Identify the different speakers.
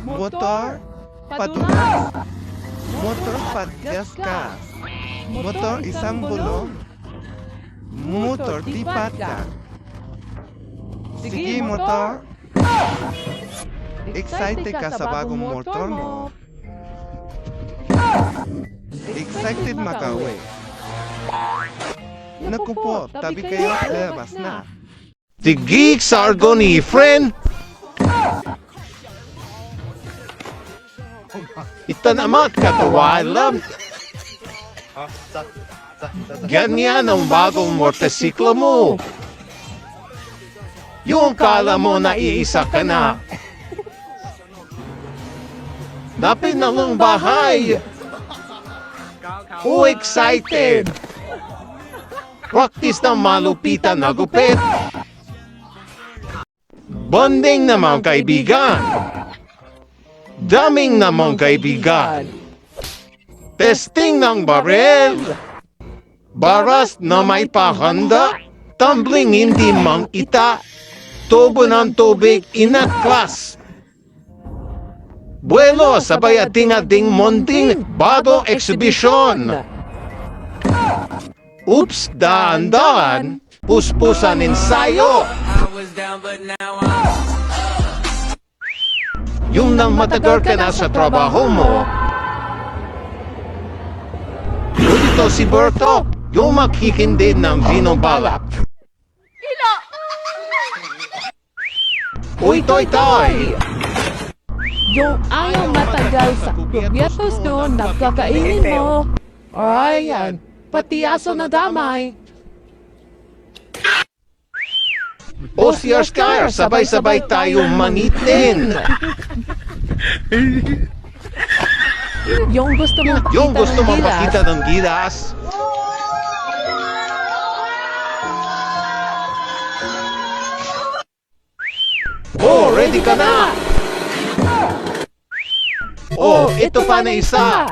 Speaker 1: Motor padulas. Motor pagasgas. Motor isang bulong. Motor di pata. Sige, motor. Excited ka sa bagong motor mo. Excited makauwi. Naku po, tabi kayo, labas na.
Speaker 2: The geeks are gonna friend. Itanamat ka kawalam. Ganyan ang bagong motorsiklo mo. Yung kala mo na iisa ka na. Dapat na lang bahay. Oh, excited. Practice ng malupitan na gupit. Bonding naman kaibigan. Daming namang kaibigan. Testing ng barel. Baras na may pahanda. Tumbling hindi mang ita. Tubo ng tubig inaklas. Buelo sabay ating-ating monting bago exhibition. Oops, daan-daan. Puspusan ensayo. Yung nang matagal ka na sa trabaho mo. Dito si Berto, yung maghihindi ng vinong balak. Uy, toy-toy!
Speaker 3: Yung ayaw matagal sa kubyatos doon, nagkakainin mo. Ayan, pati aso na damay.
Speaker 2: O si Oscar, sabay-sabay tayo manitin.
Speaker 3: Yung gusto mong pakita
Speaker 2: Yung gusto
Speaker 3: ng
Speaker 2: mong
Speaker 3: gilas.
Speaker 2: makita ng gilas. Oh, ready ka na! Oh, ito pa na isa!